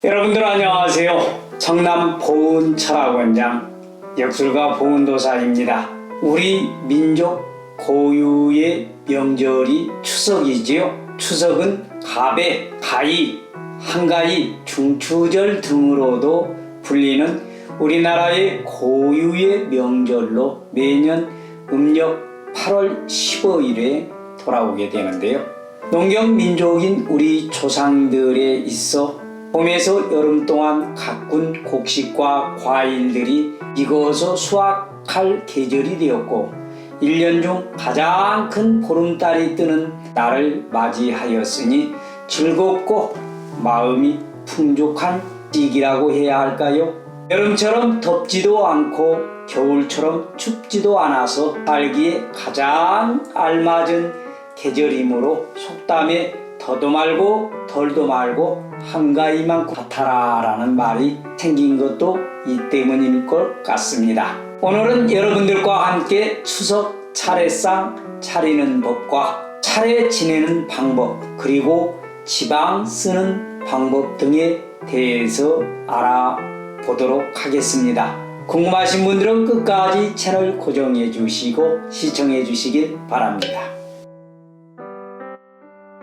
여러분들 안녕하세요. 청남 보은철학원장 역술가 보은도사입니다. 우리 민족 고유의 명절이 추석이지요. 추석은 가배, 가희, 한가위, 중추절 등으로도 불리는 우리나라의 고유의 명절로 매년 음력 8월 15일에 돌아오게 되는데요. 농경 민족인 우리 조상들에 있어 봄에서 여름 동안 가꾼 곡식과 과일들이 익어서 수확할 계절이 되었고 1년 중 가장 큰 보름달이 뜨는 날을 맞이하였으니 즐겁고 마음이 풍족한 시기라고 해야 할까요? 여름처럼 덥지도 않고 겨울처럼 춥지도 않아서 살기에 가장 알맞은 계절이므로 속담에 더도 말고 덜도 말고 한가위만큼 같아라 라는 말이 생긴 것도 이 때문일 것 같습니다. 오늘은 여러분들과 함께 추석 차례상 차리는 법과 차례 지내는 방법 그리고 지방 쓰는 방법 등에 대해서 알아보도록 하겠습니다. 궁금하신 분들은 끝까지 채널 고정해 주시고 시청해 주시길 바랍니다.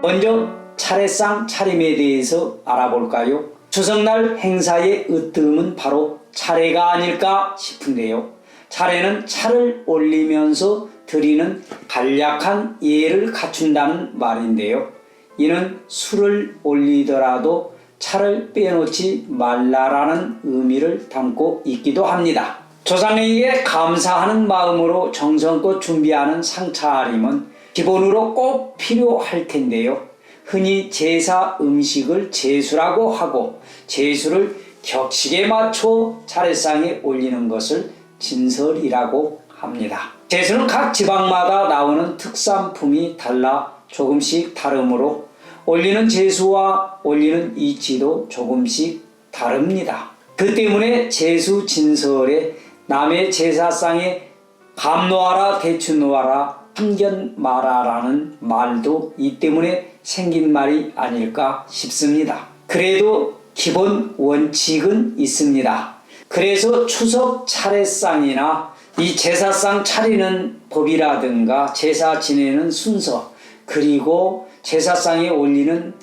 먼저 차례상 차림에 대해서 알아볼까요? 추석날 행사의 으뜸은 바로 차례가 아닐까 싶은데요. 차례는 차를 올리면서 드리는 간략한 예를 갖춘다는 말인데요. 이는 술을 올리더라도 차를 빼놓지 말라라는 의미를 담고 있기도 합니다. 조상에게 감사하는 마음으로 정성껏 준비하는 상차림은 기본으로 꼭 필요할 텐데요. 흔히 제사 음식을 제수라고 하고 제수를 격식에 맞춰 차례상에 올리는 것을 진설이라고 합니다. 제수는 각 지방마다 나오는 특산품이 달라 조금씩 다르므로 올리는 제수와 올리는 이치도 조금씩 다릅니다. 그 때문에 제수 진설에 남의 제사상에 감 놓아라 대추 놓아라 참견 마라라는 말도 이 때문에 생긴 말이 아닐까 싶습니다. 그래도 기본 원칙은 있습니다. 그래서 추석 차례상이나 이 제사상 차리는 법이라든가 제사 지내는 순서 그리고 제사상에 올리는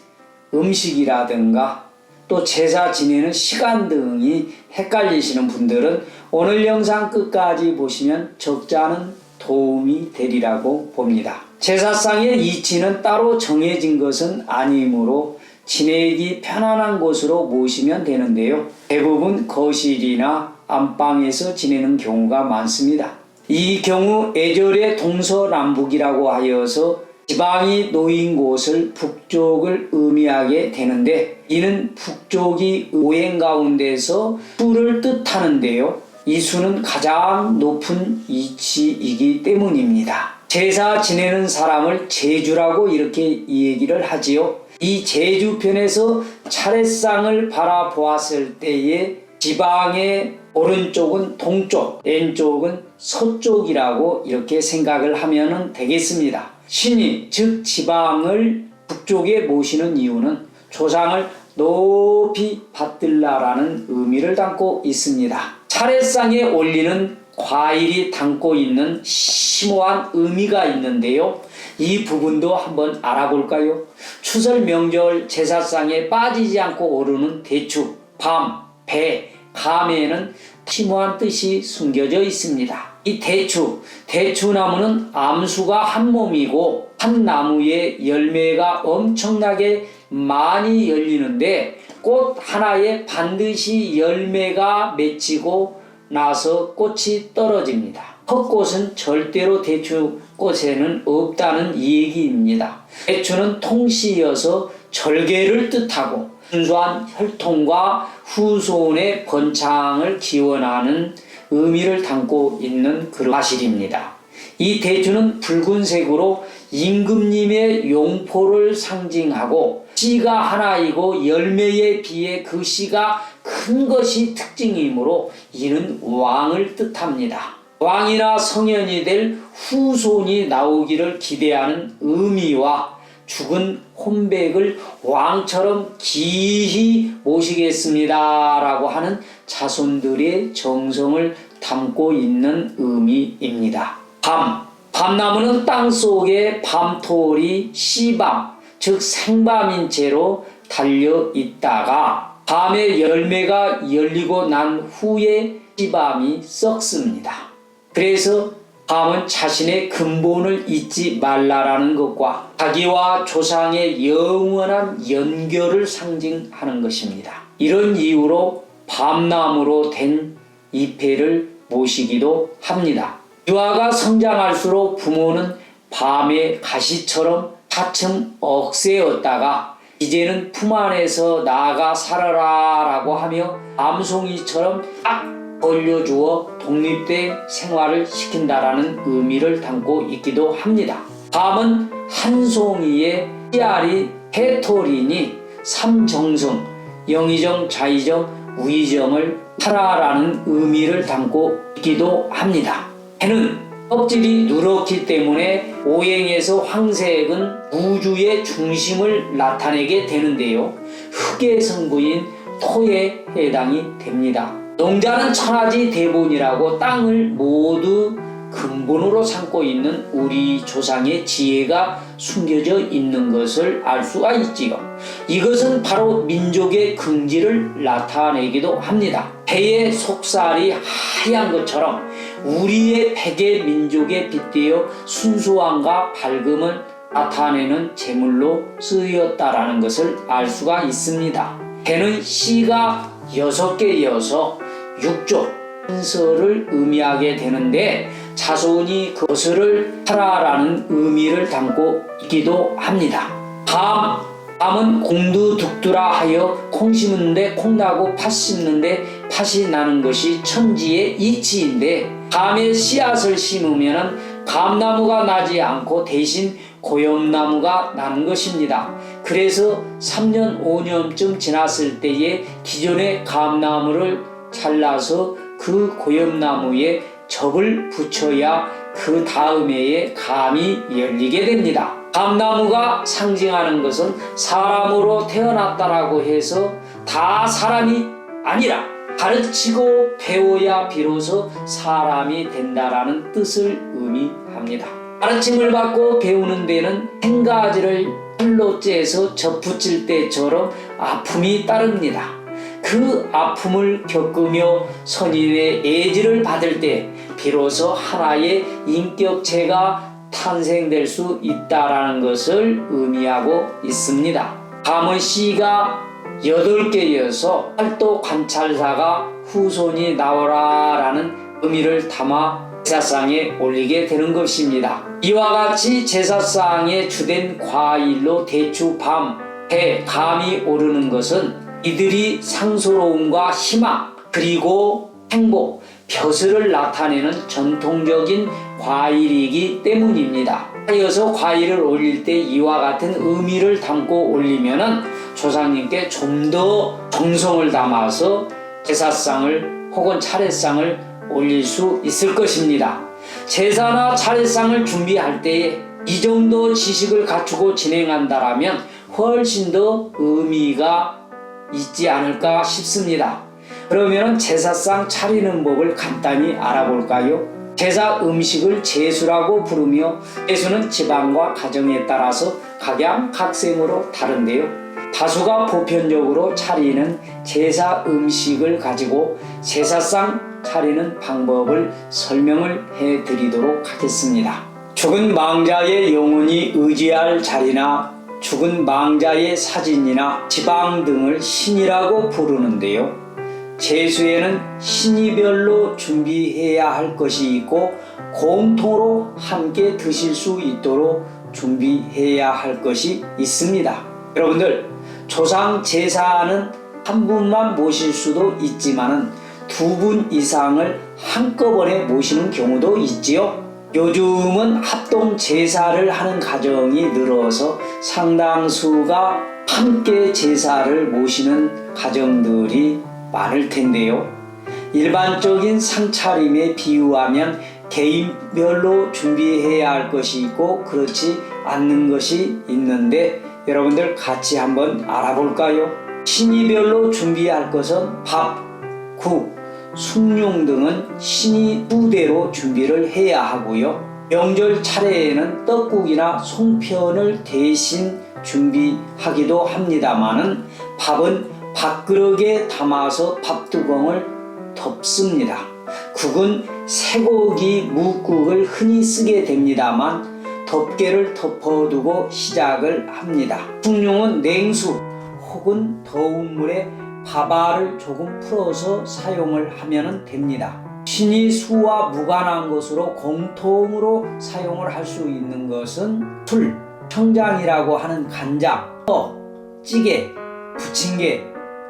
음식이라든가 또 제사 지내는 시간 등이 헷갈리시는 분들은 오늘 영상 끝까지 보시면 적지 않은 도움이 되리라고 봅니다. 제사상의 이치는 따로 정해진 것은 아니므로 지내기 편안한 곳으로 모시면 되는데요. 대부분 거실이나 안방에서 지내는 경우가 많습니다. 이 경우 예절의 동서남북이라고 하여서 지방이 놓인 곳을 북쪽을 의미하게 되는데 이는 북쪽이 오행 가운데서 수를 뜻하는데요. 이 수는 가장 높은 이치이기 때문입니다. 제사 지내는 사람을 제주라고 이렇게 얘기를 하지요. 이 제주편에서 차례상을 바라보았을 때에 지방의 오른쪽은 동쪽, 왼쪽은 서쪽이라고 이렇게 생각을 하면 되겠습니다. 신이 즉 지방을 북쪽에 모시는 이유는 조상을 높이 받들라라는 의미를 담고 있습니다. 차례상에 올리는 과일이 담고 있는 심오한 의미가 있는데요. 이 부분도 한번 알아볼까요? 추설 명절 제사상에 빠지지 않고 오르는 대추, 밤, 배, 감에는 심오한 뜻이 숨겨져 있습니다. 이 대추나무는 암수가 한 몸이고 한 나무에 열매가 엄청나게 많이 열리는데 꽃 하나에 반드시 열매가 맺히고 나서 꽃이 떨어집니다. 헛꽃은 절대로 대추꽃에는 없다는 얘기입니다. 대추는 통시여서 절개를 뜻하고 순수한 혈통과 후손의 번창을 기원하는 의미를 담고 있는 그런 사실입니다. 이 대추는 붉은색으로 임금님의 용포를 상징하고 씨가 하나이고 열매에 비해 그 씨가 큰 것이 특징이므로 이는 왕을 뜻합니다. 왕이나 성현이 될 후손이 나오기를 기대하는 의미와 죽은 혼백을 왕처럼 기히 모시겠습니다 라고 하는 자손들의 정성을 담고 있는 의미입니다. 밤나무는 땅속에 밤톨이 씨밤, 즉 생밤인 채로 달려 있다가 밤에 열매가 열리고 난 후에 씨밤이 썩습니다. 그래서 밤은 자신의 근본을 잊지 말라라는 것과 자기와 조상의 영원한 연결을 상징하는 것입니다. 이런 이유로 밤나무로 된 잎회를 모시기도 합니다. 유아가 성장할수록 부모는 밤의 가시처럼 차츰 억세었다가 이제는 품 안에서 나아가 살아라 라고 하며 암송이처럼 딱 벌려주어 독립된 생활을 시킨다라는 의미를 담고 있기도 합니다. 밤은 한 송이의 씨알이 해토리니 삼정성, 영의정, 자의정, 우의정을 하라라는 의미를 담고 있기도 합니다. 해는 껍질이 누렇기 때문에 오행에서 황색은 우주의 중심을 나타내게 되는데요. 흙의 성부인 토에 해당이 됩니다. 농자는 천하지 대본이라고 땅을 모두 근본으로 삼고 있는 우리 조상의 지혜가 숨겨져 있는 것을 알 수가 있지요. 이것은 바로 민족의 긍지를 나타내기도 합니다. 배의 속살이 하얀 것처럼 우리의 백의 민족에 빗대어 순수함과 밝음을 나타내는 제물로 쓰였다라는 것을 알 수가 있습니다. 배는 씨가 6개여서 육조, 한서를 의미하게 되는데 자손이 그것을 하라라는 의미를 담고 있기도 합니다. 밤은 공두둑두라 하여 콩 심는데 콩 나고 팥 심는데 팥이 나는 것이 천지의 이치인데 감의 씨앗을 심으면 감나무가 나지 않고 대신 고염나무가 나는 것입니다. 그래서 3년 5년쯤 지났을 때에 기존의 감나무를 잘라서 그 고염나무에 접을 붙여야 그 다음 해에 감이 열리게 됩니다. 감나무가 상징하는 것은 사람으로 태어났다라고 해서 다 사람이 아니라 가르치고 배워야 비로소 사람이 된다라는 뜻을 의미합니다. 가르침을 받고 배우는 데는 한 가지를 칼로 째서 접붙일 때처럼 아픔이 따릅니다. 그 아픔을 겪으며 선인의 애지를 받을 때 비로소 하나의 인격체가 탄생될 수 있다라는 것을 의미하고 있습니다. 감은 씨가 8개여서 팔도 관찰사가 후손이 나오라라는 의미를 담아 제사상에 올리게 되는 것입니다. 이와 같이 제사상에 주된 과일로 대추, 밤, 배, 감이 오르는 것은 이들이 상소로움과 희망 그리고 행복, 벼슬을 나타내는 전통적인 과일이기 때문입니다. 하여서 과일을 올릴 때 이와 같은 의미를 담고 올리면은 조상님께 좀 더 정성을 담아서 제사상을 혹은 차례상을 올릴 수 있을 것입니다. 제사나 차례상을 준비할 때에 이 정도 지식을 갖추고 진행한다라면 훨씬 더 의미가 있지 않을까 싶습니다. 그러면 제사상 차리는 법을 간단히 알아볼까요? 제사 음식을 제수라고 부르며 제수는 지방과 가정에 따라서 각양각색으로 다른데요. 다수가 보편적으로 차리는 제사 음식을 가지고 제사상 차리는 방법을 설명을 해드리도록 하겠습니다. 죽은 망자의 영혼이 의지할 자리나 죽은 망자의 사진이나 지방 등을 신이라고 부르는데요. 제수에는 신이별로 준비해야 할 것이 있고 공통으로 함께 드실 수 있도록 준비해야 할 것이 있습니다. 여러분들, 조상 제사는 한 분만 모실 수도 있지만은 2분 이상을 한꺼번에 모시는 경우도 있지요. 요즘은 합동 제사를 하는 가정이 늘어서 상당수가 함께 제사를 모시는 가정들이 많을 텐데요. 일반적인 상차림에 비유하면 개인별로 준비해야 할 것이 있고 그렇지 않는 것이 있는데 여러분들 같이 한번 알아볼까요? 신의별로 준비할 것은 밥, 국, 숭늉 등은 신의 수대로 준비를 해야 하고요. 명절 차례에는 떡국이나 송편을 대신 준비하기도 합니다마는 밥은 밥그릇에 담아서 밥뚜껑을 덮습니다. 국은 쇠고기 묵국을 흔히 쓰게 됩니다만 덮개를 덮어두고 시작을 합니다. 숭늉은 냉수 혹은 더운 물에 밥알을 조금 풀어서 사용을 하면 됩니다. 신의 수와 무관한 것으로 공통으로 사용을 할 수 있는 것은 술, 청장이라고 하는 간장, 떡, 찌개, 부침개,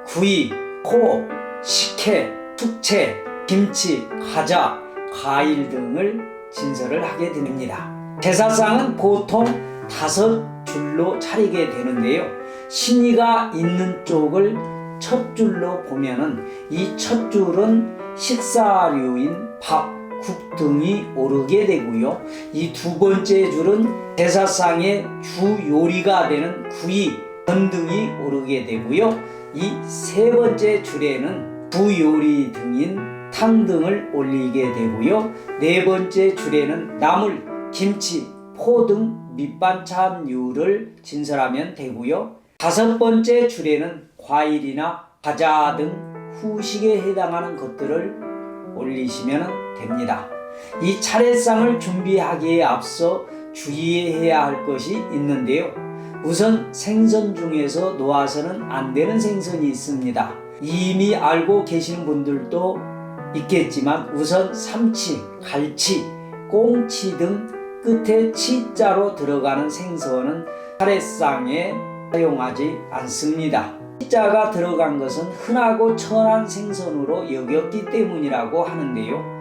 구이, 코, 식혜, 숙채, 김치, 과자, 과일 등을 진설을 하게 됩니다. 제사상은 보통 5줄로 차리게 되는데요. 신의가 있는 쪽을 첫 줄로 보면은 이 첫 줄은 식사류인 밥, 국 등이 오르게 되고요. 이 두 번째 줄은 제사상의 주 요리가 되는 구이, 전 등이 오르게 되고요. 이 세 번째 줄에는 부요리 등인 탕 등을 올리게 되고요. 네 번째 줄에는 나물, 김치, 포 등 밑반찬류를 진설하면 되고요. 다섯 번째 줄에는 과일이나 과자 등 후식에 해당하는 것들을 올리시면 됩니다. 이 차례상을 준비하기에 앞서 주의해야 할 것이 있는데요. 우선 생선 중에서 놓아서는 안 되는 생선이 있습니다. 이미 알고 계시는 분들도 있겠지만 우선 삼치, 갈치, 꽁치 등 끝에 치자로 들어가는 생선은 차례상에 사용하지 않습니다. 치자가 들어간 것은 흔하고 천한 생선으로 여겼기 때문이라고 하는데요.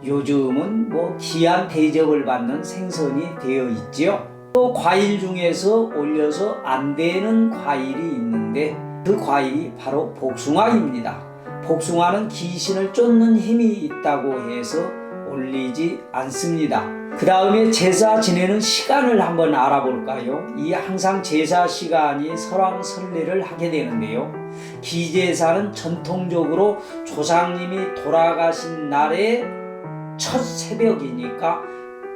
요즘은 귀한 대접을 받는 생선이 되어 있지요. 또 과일 중에서 올려서 안 되는 과일이 있는데 그 과일이 바로 복숭아입니다. 복숭아는 귀신을 쫓는 힘이 있다고 해서 올리지 않습니다. 그 다음에 제사 지내는 시간을 한번 알아볼까요? 이 항상 제사 시간이 설왕설래를 하게 되는데요. 기제사는 전통적으로 조상님이 돌아가신 날의 첫 새벽이니까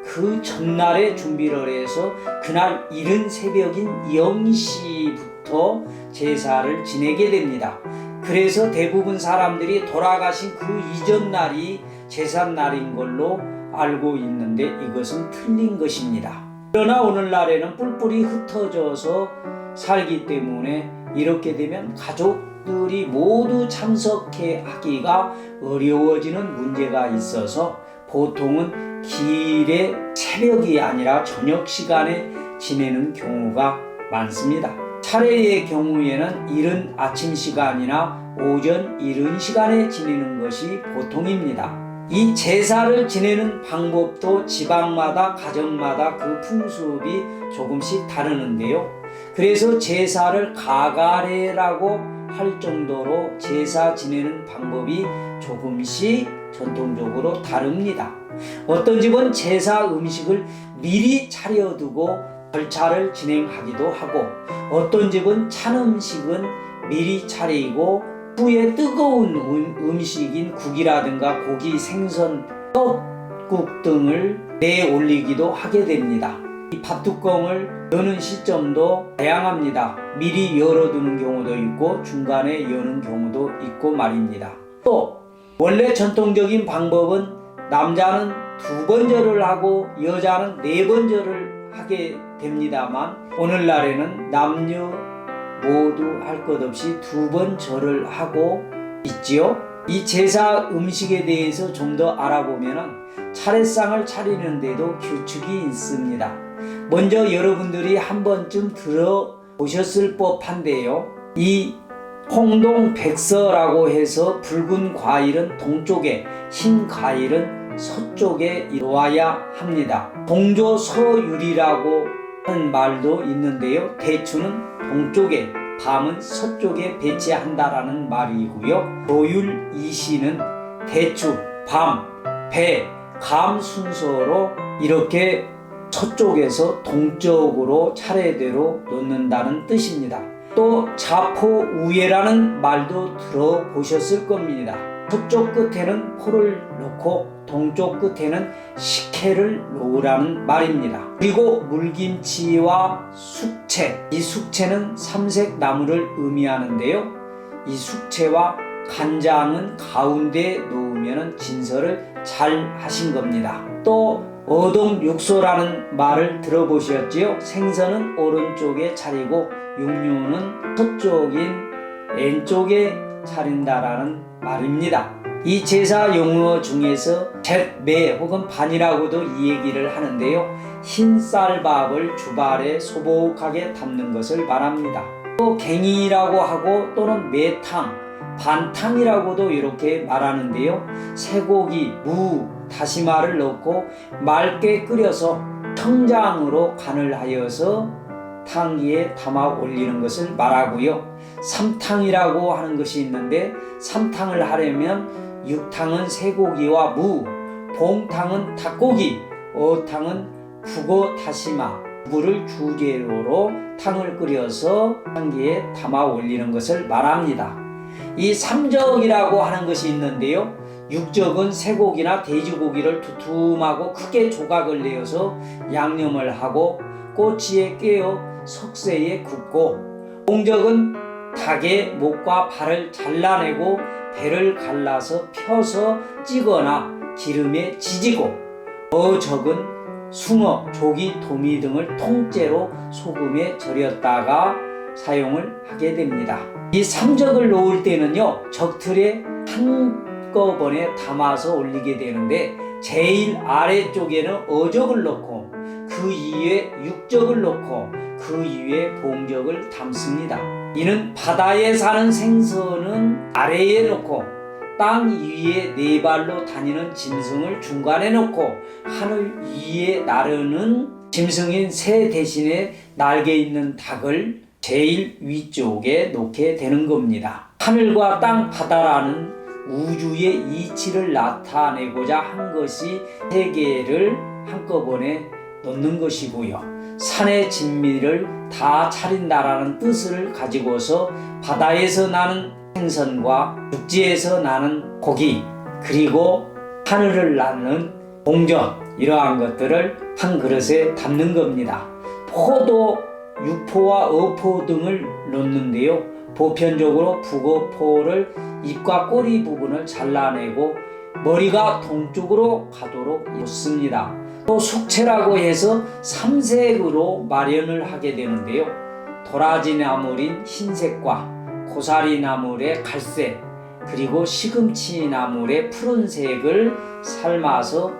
그 전날에 준비를 해서 그날 이른 새벽인 0시부터 제사를 지내게 됩니다. 그래서 대부분 사람들이 돌아가신 그 이전 날이 제삿날인 걸로 알고 있는데 이것은 틀린 것입니다. 그러나 오늘날에는 뿔뿔이 흩어져서 살기 때문에 이렇게 되면 가족들이 모두 참석해 하기가 어려워지는 문제가 있어서 보통은 길에 새벽이 아니라 저녁 시간에 지내는 경우가 많습니다. 차례의 경우에는 이른 아침 시간이나 오전 이른 시간에 지내는 것이 보통입니다. 이 제사를 지내는 방법도 지방마다 가정마다 그 풍습이 조금씩 다르는데요. 그래서 제사를 가가례라고 할 정도로 제사 지내는 방법이 조금씩 전통적으로 다릅니다. 어떤 집은 제사 음식을 미리 차려두고 절차를 진행하기도 하고 어떤 집은 찬 음식은 미리 차리고 후에 뜨거운 음식인 국이라든가 고기, 생선, 떡국 등을 내올리기도 하게 됩니다. 이 밥뚜껑을 여는 시점도 다양합니다. 미리 열어두는 경우도 있고 중간에 여는 경우도 있고 말입니다. 또 원래 전통적인 방법은 남자는 2번 절을 하고 여자는 4번 절을 하게 됩니다만 오늘날에는 남녀 모두 할 것 없이 2번 절을 하고 있지요. 이 제사 음식에 대해서 좀 더 알아보면 차례상을 차리는데도 규칙이 있습니다. 먼저 여러분들이 한 번쯤 들어보셨을 법한데요. 이 홍동백서라고 해서 붉은 과일은 동쪽에 흰 과일은 서쪽에 놓아야 합니다. 동조서율이라고 하는 말도 있는데요. 대추는 동쪽에 밤은 서쪽에 배치한다라는 말이고요. 조율이시는 대추, 밤, 배, 감 순서로 이렇게 서쪽에서 동쪽으로 차례대로 놓는다는 뜻입니다. 또 자포우예라는 말도 들어보셨을 겁니다. 서쪽 끝에는 포를 놓고 동쪽 끝에는 식혜를 놓으라는 말입니다. 그리고 물김치와 숙채, 이 숙채는 삼색 나무를 의미하는데요. 이 숙채와 간장은 가운데 놓으면 진설을 잘 하신 겁니다. 또 어동육소라는 말을 들어보셨지요? 생선은 오른쪽에 차리고 육류는 서쪽인 왼쪽에 차린다라는 말입니다. 이 제사 용어 중에서 잿매 혹은 반이라고도 이 얘기를 하는데요. 흰 쌀밥을 주발에 소복하게 담는 것을 말합니다. 또 갱이라고 하고 또는 매탕, 반탕이라고도 이렇게 말하는데요. 쇠고기, 무, 다시마를 넣고 맑게 끓여서 청장으로 간을 하여서 탕 위에 담아 올리는 것을 말하고요. 삼탕이라고 하는 것이 있는데 삼탕을 하려면 육탕은 쇠고기와 무, 봉탕은 닭고기, 어탕은 북어 다시마, 무를 주재료로 탕을 끓여서 탕기에 담아 올리는 것을 말합니다. 이 삼적이라고 하는 것이 있는데요. 육적은 쇠고기나 돼지고기를 두툼하고 크게 조각을 내어서 양념을 하고 꼬치에 깨어 석쇠에 굽고, 공적은 닭의 목과 발을 잘라내고 배를 갈라서 펴서 찌거나 기름에 지지고, 어적은 숭어, 조기, 도미 등을 통째로 소금에 절였다가 사용을 하게 됩니다. 이 삼적을 놓을 때는요, 적틀에 한꺼번에 담아서 올리게 되는데 제일 아래쪽에는 어적을 넣고 그 위에 육적을 넣고 그 위에 봉적을 담습니다. 이는 바다에 사는 생선은 아래에 놓고 땅 위에 네 발로 다니는 짐승을 중간에 놓고 하늘 위에 나르는 짐승인 새 대신에 날개 있는 닭을 제일 위쪽에 놓게 되는 겁니다. 하늘과 땅, 바다라는 우주의 이치를 나타내고자 한 것이 세 개를 한꺼번에 놓는 것이고요. 산의 진미를 다 차린다라는 뜻을 가지고서 바다에서 나는 생선과 육지에서 나는 고기, 그리고 하늘을 나는 봉전, 이러한 것들을 한 그릇에 담는 겁니다. 포도, 육포와 어포 등을 놓는데요. 보편적으로 북어포를 잎과 꼬리 부분을 잘라내고 머리가 동쪽으로 가도록 놓습니다. 또 숙채라고 해서 삼색으로 마련을 하게 되는데요. 도라지 나물인 흰색과 고사리 나물의 갈색, 그리고 시금치 나물의 푸른색을 삶아서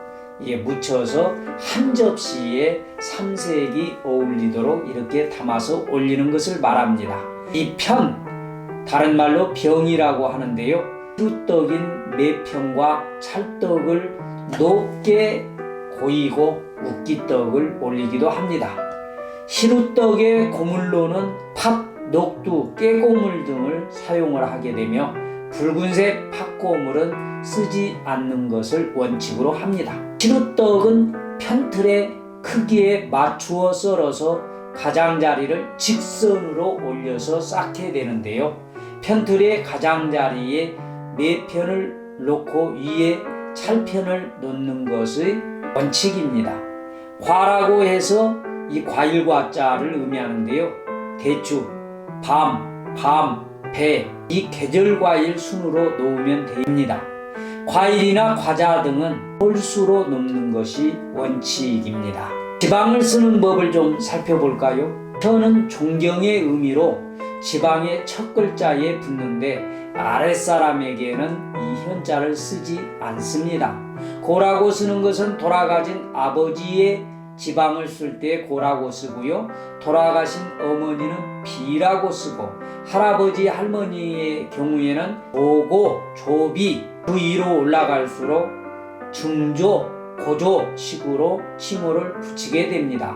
묻혀서 한 접시에 삼색이 어울리도록 이렇게 담아서 올리는 것을 말합니다. 이 편, 다른 말로 병이라고 하는데요. 시루떡인 매편과 찰떡을 높게 고이고 웃기떡을 올리기도 합니다. 시루떡의 고물로는 팥, 녹두, 깨고물 등을 사용을 하게 되며 붉은색 팥고물은 쓰지 않는 것을 원칙으로 합니다. 시루떡은 편틀의 크기에 맞추어 썰어서 가장자리를 직선으로 올려서 쌓게 되는데요. 편틀의 가장자리에 매편을 놓고 위에 찰편을 놓는 것의 원칙입니다. 과라고 해서 이 과일과 자를 의미하는데요. 대추, 밤, 배, 이 계절과일 순으로 놓으면 됩니다. 과일이나 과자 등은 홀수로 놓는 것이 원칙입니다. 지방을 쓰는 법을 좀 살펴볼까요? 현은 존경의 의미로 지방의 첫 글자에 붙는데 아랫사람에게는 이 현자를 쓰지 않습니다. 고라고 쓰는 것은 돌아가신 아버지의 지방을 쓸 때 고라고 쓰고요. 돌아가신 어머니는 비라고 쓰고, 할아버지 할머니의 경우에는 조고, 조비, 그 위로 올라갈수록 중조, 고조 식으로 칭호를 붙이게 됩니다.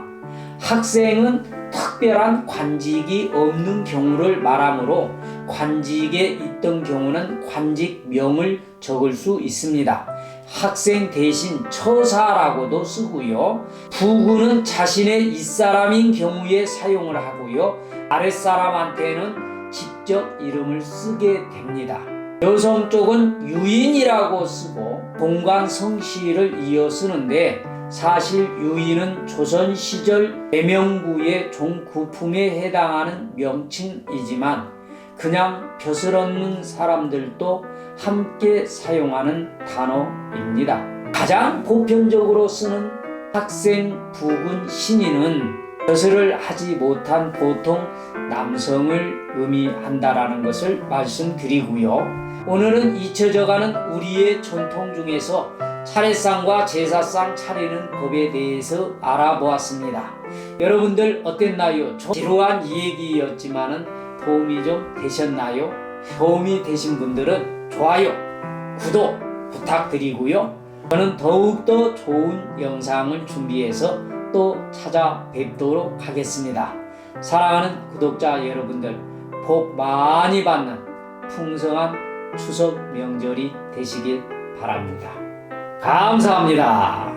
학생은 특별한 관직이 없는 경우를 말하므로 관직에 있던 경우는 관직명을 적을 수 있습니다. 학생 대신 처사라고도 쓰고요. 부군은 자신의 윗사람인 경우에 사용을 하고요. 아랫사람한테는 직접 이름을 쓰게 됩니다. 여성 쪽은 유인이라고 쓰고 동관 성씨를 이어 쓰는데 사실 유인은 조선시절 내명부의 종구품에 해당하는 명칭이지만 그냥 벼슬 얻는 사람들도 함께 사용하는 단어입니다. 가장 보편적으로 쓰는 학생 부군 신인은 벼슬을 하지 못한 보통 남성을 의미한다라는 것을 말씀드리고요. 오늘은 잊혀져가는 우리의 전통 중에서 차례상과 제사상 차리는 법에 대해서 알아보았습니다. 여러분들 어땠나요? 지루한 얘기였지만은 도움이 좀 되셨나요? 도움이 되신 분들은 좋아요, 구독 부탁드리고요. 저는 더욱더 좋은 영상을 준비해서 또 찾아뵙도록 하겠습니다. 사랑하는 구독자 여러분들, 복 많이 받는 풍성한 추석 명절이 되시길 바랍니다. 감사합니다.